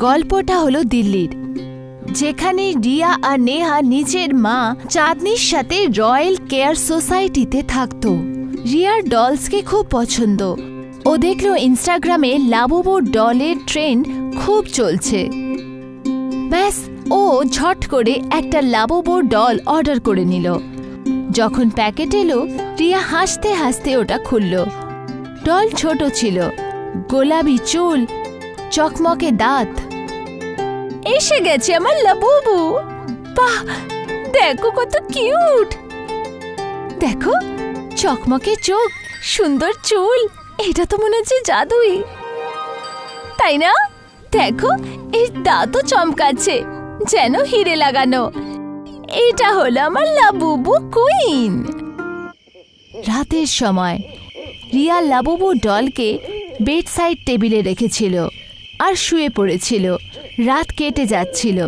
গল্পটা হলো দিল্লির, যেখানে রিয়া আর নেহা নিজের মা চাঁদনির সাথে রয়্যাল কেয়ার সোসাইটিতে থাকতো। রিয়ার ডলসকে খুব পছন্দ। ও দেখল ইনস্টাগ্রামে লাবুবু ডলের ট্রেন্ড খুব চলছে। ব্যাস, ও ঝট করে একটা লাবুবু ডল অর্ডার করে নিল। যখন প্যাকেট এলো, রিয়া হাসতে হাসতে ওটা খুলল। ডল ছোট ছিল, গোলাপি চুল, চকমকে দাঁত। এসে গেছে আমার লাবুবু। বাহ, দেখো কত কিউট। দেখো, চকমকে চোখ, সুন্দর চুল, এটা তো মনে হচ্ছে জাদুই, তাই না? দেখো, এর দাঁতও চমকাচ্ছে, যেন হিরে লাগানো। এটা হলো আমার লাবুবু কুইন। রাতের সময় রিয়া লাবুবু ডলকে বেড সাইড টেবিলে রেখেছিল আর শুয়ে পড়েছিল। রাত কেটে যাচ্ছিল।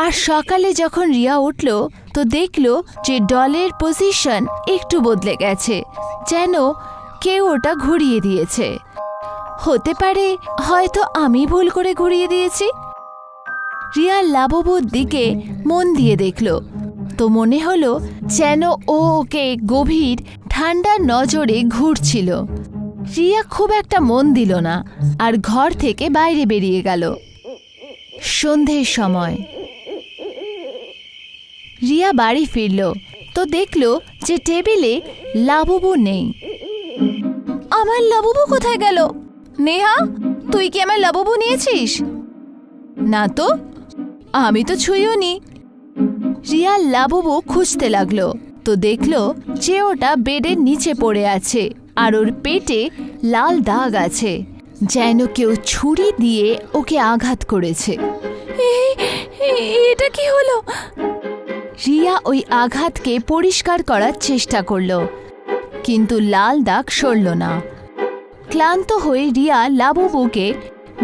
আর সকালে যখন রিয়া উঠল, তো দেখল যে ডলের পজিশন একটু বদলে গেছে, যেন কেউ ওটা ঘুরিয়ে দিয়েছে। হতে পারে হয়তো আমি ভুল করে ঘুরিয়ে দিয়েছি। রিয়া লাবুবুর দিকে মন দিয়ে দেখল, তো মনে হলো যেন ও ওকে গভীর ঠান্ডা নজরে ঘুরছিল। রিয়া খুব একটা মন দিল না আর ঘর থেকে বাইরে বেরিয়ে গেল। সন্ধ্যের সময় রিয়া বাড়ি ফিরল, তো দেখল যে টেবিলে লাবুবু নেই। আমার লাবুবু কোথায় গেল? নেহা, তুই কি আমার লাবুবু নিয়েছিস? না তো, আমি তো ছুঁইও নি। রিয়া লাবুবু খুঁজতে লাগলো, তো দেখল যে ওটা বেডের নিচে পড়ে আছে আর ওর পেটে লাল দাগ আছে, যেন কেউ ছুরি দিয়ে ওকে আঘাত করেছে। এটা কি হলো? রিয়া ওই আঘাতকে পরিষ্কার করার চেষ্টা করল, কিন্তু লাল দাগ সরল না। ক্লান্ত হয়ে রিয়া লাবুবুকে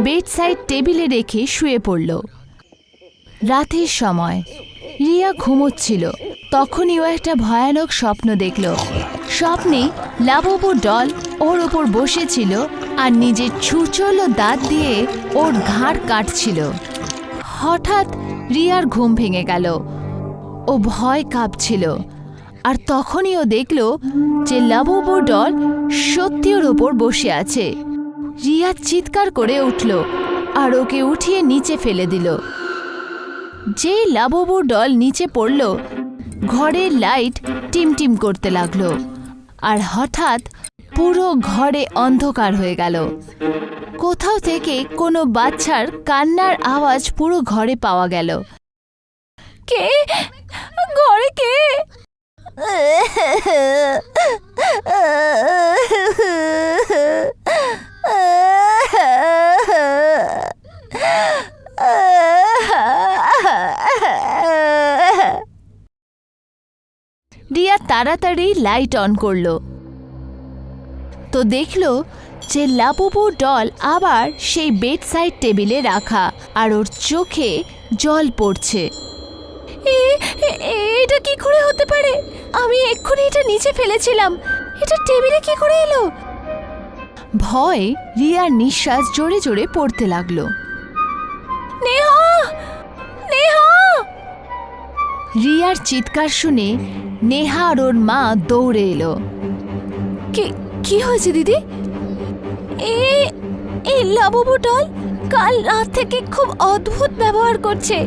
বেড সাইড টেবিলে রেখে শুয়ে পড়ল। রাতের সময় রিয়া ঘুমোচ্ছিল, তখনই ও একটা ভয়ানক স্বপ্ন দেখল। স্বপ্নে লাবুবু ডল ওর ওপর বসেছিল আর নিজের ছুঁচলো দাঁত দিয়ে ওর ঘাড় কাটছিল। হঠাৎ রিয়ার ঘুম ভেঙে গেল। ও ভয় কাঁপছিল, আর তখনই ও দেখল যে লাবুবু ডল সত্যি ওর ওপর বসে আছে। রিয়া চিৎকার করে উঠল আর ওকে উঠিয়ে নিচে ফেলে দিল। যেই লাবুবু ডল নিচে পড়ল, ঘরের লাইট টিমটিম করতে লাগলো আর হঠাৎ পুরো ঘরে অন্ধকার হয়ে গেল। কোথাও থেকে কোনো বাচ্চার কান্নার আওয়াজ পুরো ঘরে পাওয়া গেল। কে ঘরে? কে? রিয়া তাড়াতাড়ি লাইট অন করলো, তো দেখলো যে লাবুবু ডল আবার সেই বেড সাইড টেবিলে রাখা আর ওর চোখে জল পড়ছে। এটা কি করে হতে পারে? আমি এক্ষুনি এটা নিচে ফেলেছিলাম, এটা টেবিলে কি করে এলো? ভয় রিয়ার নিঃশ্বাস জোরে জোরে পড়তে লাগলো। নেহা, নেহা! রিয়ার চিৎকার শুনে নেহা আর ওর মা দৌড়ে এলো। কি হয়েছে দিদি? এই লাবুবু ডল কাল রাত থেকে খুব অদ্ভুত ব্যবহার করছে।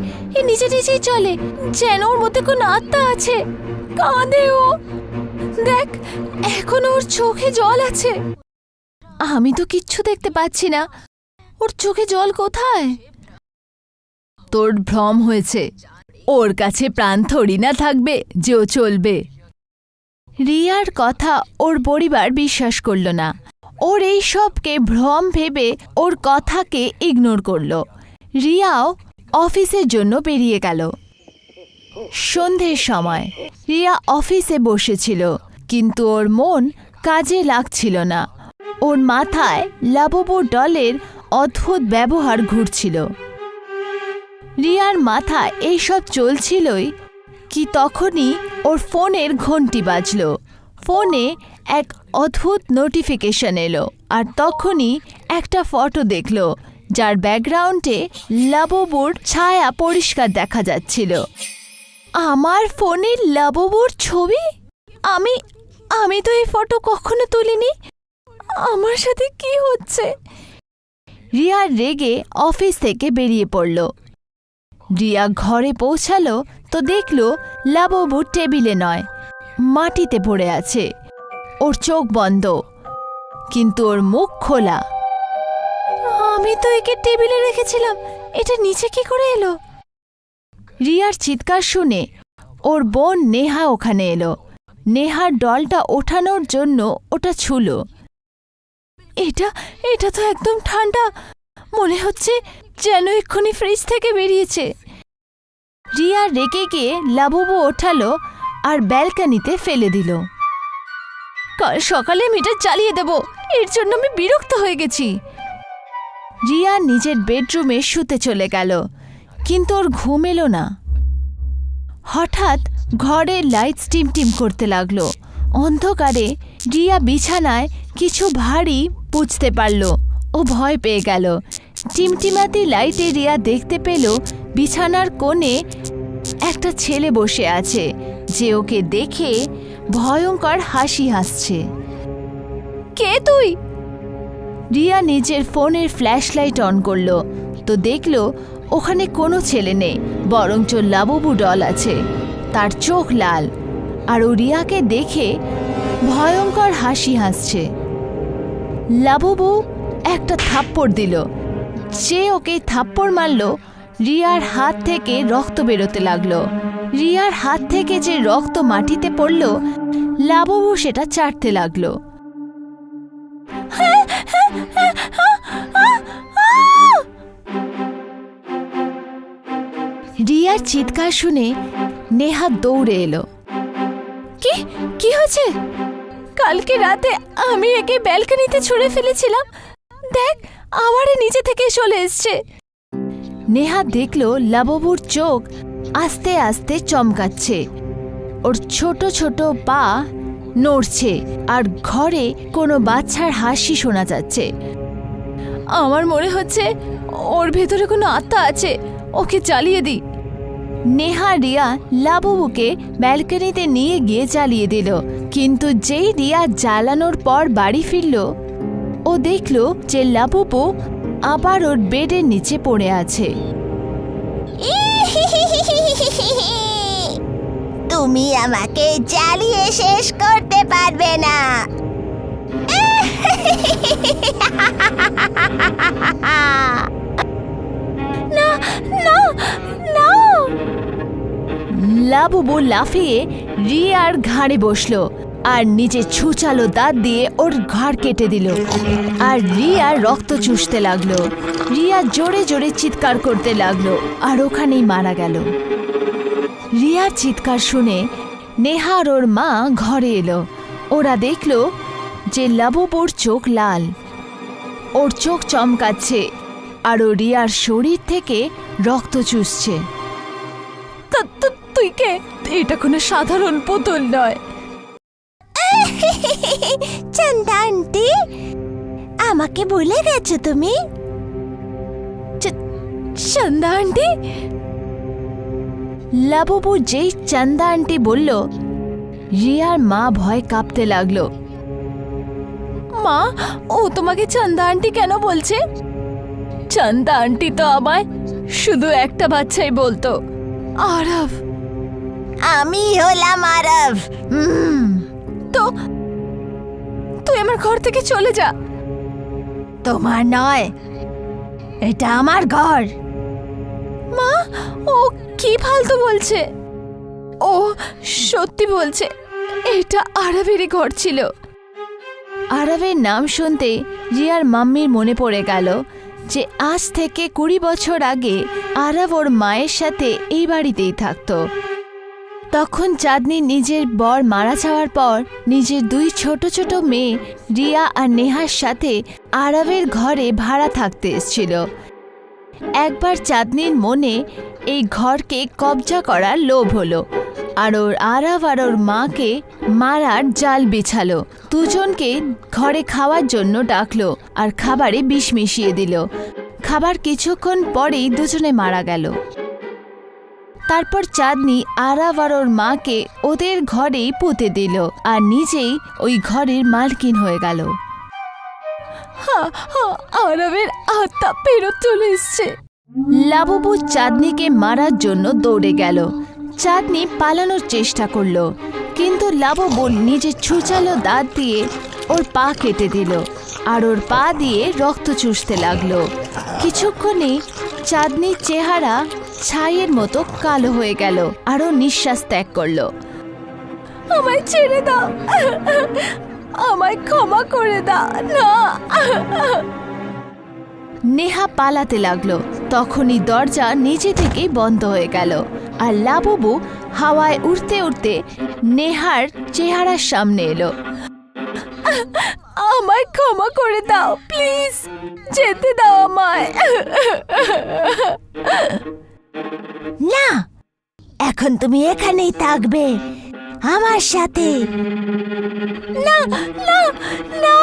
নিজে নিজেই চলে, যেন ওর মধ্যে কোনো আত্মা আছে। কাঁদে ও, দেখ এখন ওর চোখে জল আছে। আমি তো কিচ্ছু দেখতে পাচ্ছি না, ওর চোখে জল কোথায়? তোর ভ্রম হয়েছে, ওর কাছে প্রাণ থরি না থাকবে যে ও চলবে। রিয়ার কথা ওর পরিবার বিশ্বাস করল না। ওর এই সবকে ভ্রম ভেবে ওর কথাকে ইগনোর করল। রিয়াও অফিসের জন্য বেরিয়ে গেল। সন্ধ্যের সময় রিয়া অফিসে বসেছিল, কিন্তু ওর মন কাজে লাগছিল না। ওর মাথায় লাবুবু ডলের অদ্ভুত ব্যবহার ঘুরছিল। রিয়ার মাথায় এইসব চলছিলই কি তখনই ওর ফোনের ঘন্টি বাজল। ফোনে এক অদ্ভুত নোটিফিকেশন এলো আর তখনই একটা ফটো দেখলো, যার ব্যাকগ্রাউন্ডে লাবুবুর ছায়া পরিষ্কার দেখা যাচ্ছিল। আমার ফোনে লাবুবুর ছবি? আমি আমি তো এই ফটো কখনো তুলিনি। আমার সাথে কি হচ্ছে? রিয়া রেগে অফিস থেকে বেরিয়ে পড়ল। রিয়া ঘরে পৌঁছালো তো দেখল লাবুবু টেবিলে নয়, মাটিতে পড়ে আছে। ওর চোখ বন্ধ, কিন্তু ওর মুখ খোলা। আমি তো একে টেবিলে রেখেছিলাম, এটা নিচে কি করে এলো? রিয়ার চিৎকার শুনে ওর বোন নেহা ওখানে এলো। নেহার ডলটা ওঠানোর জন্য ওটা ছুলো। এটা এটা তো একদম ঠান্ডা, মনে হচ্ছে যেন এক্ষুনি ফ্রিজ থেকে বেরিয়েছে। রিয়া রেগে গিয়ে লাবুবু ওঠালো আর ব্যালকনিতে ফেলে দিল। কাল সকালে মিটার চালিয়ে দেব, এর জন্য আমি বিরক্ত হয়ে গেছি। রিয়া নিজের বেডরুমে শুতে চলে গেল, কিন্তু ওর ঘুম এলো না। হঠাৎ ঘরের লাইট টিমটিম করতে লাগলো। অন্ধকারে রিয়া বিছানায় কিছু ভারী বুঝতে পারল। ও ভয় পেয়ে গেল। টিমটিমাতি লাইটে রিয়া দেখতে পেল বিছানার কোণে একটা ছেলে বসে আছে, যে ওকে দেখে ভয়ঙ্কর হাসি হাসছে। কে তুই? রিয়া নিজের ফোনের ফ্ল্যাশ লাইট অন করলো তো দেখল ওখানে কোনো ছেলে নেই, বরঞ্চ লাবুবু ডল আছে। তার চোখ লাল আর ও রিয়াকে দেখে ভয়ঙ্কর হাসি হাসছে। লাবুবু একটা থাপ্পড় দিল। যে ওকে থাপ্পড় মারল, রিয়ার হাত থেকে রক্ত বেরোতে লাগলো। রিয়ার হাত থেকে যে রক্ত মাটিতে পড়ল, লাবুবু সেটা চাটতে লাগলো। রিয়ার চিৎকার শুনে নেহা দৌড়ে এলো। কি হয়েছে? কালকে রাতে আমি একে ব্যালকনিতে ছুঁড়ে ফেলেছিলাম, দেখ আবার নিচে থেকে চলে এসছে। নেহা দেখল লাবুবুর চোখ আস্তে আস্তে চমকাচ্ছে, ওর ছোট ছোট পা নড়ছে আর ঘরে কোনো বাচ্চার হাসি শোনা যাচ্ছে। আমার মনে হচ্ছে ওর ভেতরে কোনো আত্মা আছে, ওকে জ্বালিয়ে দিই। নেহা রিয়া লাবুবুকে ব্যালকনিতে নিয়ে গিয়ে জ্বালিয়ে দিল, কিন্তু যেই রিয়া জ্বালানোর পর বাড়ি ফিরল, ও দেখল যে লাবুবু আবার ওর বেডের নিচে পড়ে আছে। তুমি আমাকে জ্বালিয়ে শেষ করতে পারবে না। না না না! লাবুবু লাফিয়ে রিয়ার ঘাড়ে বসলো আর নিজে ছুচালো দাঁত দিয়ে ওর ঘাড় কেটে দিল, আর রিয়া রক্ত চুষতে লাগলো। রিয়া জোরে জোরে চিৎকার করতে লাগলো আর ওখানেই মারা গেল। রিয়ার চিৎকার শুনে নেহা আর ওর মা ঘরে এলো। ওরা দেখল যে লাবুবুর চোখ লাল, ওর চোখ চমকাচ্ছে আর ও রিয়ার শরীর থেকে রক্ত চুষছে। তুই কে? এটা কোনো সাধারণ পুতুল নয়। চন্দা আন্টি, আমাকে ভুলে গেছো তুমি? চন্দা আন্টি? লাবুবু যেই চন্দা আন্টি বলল, রিয়ার মা ভয় কাঁপতে লাগলো। মা, ও তোমাকে চন্দা আন্টি কেন বলছে? চন্দা আন্টি তো আমায় শুধু একটা বাচ্চাই বলতো, আরব। আমি হলাম আরব। তো তুই আমার ঘর থেকে চলে যা। তোমার নয়, এটা আমার ঘর। মা, ও কি ফালতু বলছে? ও সত্যি বলছে, এটা আরবেরই ঘর ছিল। আরবের নাম শুনতে রিয়ার মাম্মির মনে পড়ে গেল যে আজ থেকে 20 বছর আগে আরব ওর মায়ের সাথে এই বাড়িতেই থাকতো। তখন চাঁদনি নিজের বর মারা যাওয়ার পর নিজের 2 ছোট ছোট মেয়ে রিয়া আর নেহার সাথে আরবের ঘরে ভাড়া থাকতে এসেছিল। একবার চাঁদনির মনে এই ঘরকে কবজা করার লোভ হলো আর ওর আরাভ আর ওর মাকে মারার জাল বিছালো। দুজনকে ঘরে খাওয়ার জন্য ডাকলো আর খাবারে বিষ মিশিয়ে দিল। খাবার কিছুক্ষণ পরেই দুজনে মারা গেল। তারপর চাঁদনি আরাভ আর ওর মাকে ওদের ঘরেই পুঁতে দিল আর নিজেই ওই ঘরের মালকিন হয়ে গেল। আরাভের আত্মা ফেরত চলে এসছে। লাবুবু চাঁদনিকে মারার জন্য দৌড়ে গেল। চাঁদনি পালানোর চেষ্টা করলো, কিন্তু লাবুবু নিজের ছুচালো দাঁত দিয়ে ওর পা কেটে দিল আর ওর পা দিয়ে রক্ত চুষতে লাগলো। কিছুক্ষণে চাঁদনির চেহারা ছাইয়ের মতো কালো হয়ে গেল আর ও নিঃশ্বাস ত্যাগ করলো। আমায় ছেড়ে দাও, আমায় ক্ষমা করে দাও না। নেহা পালাতে লাগলো। তখনই দরজা নিজে থেকেই বন্ধ হয়ে গেল আর লাবুবু হাওয়ায় উড়তে উড়তে নেহার চেহারার সামনে এলো। আমায় ক্ষমা করে দাও, প্লিজ যেতে দাও আমায়। না, এখন তুমি এখানেই থাকবে আমার সাথে। না না না।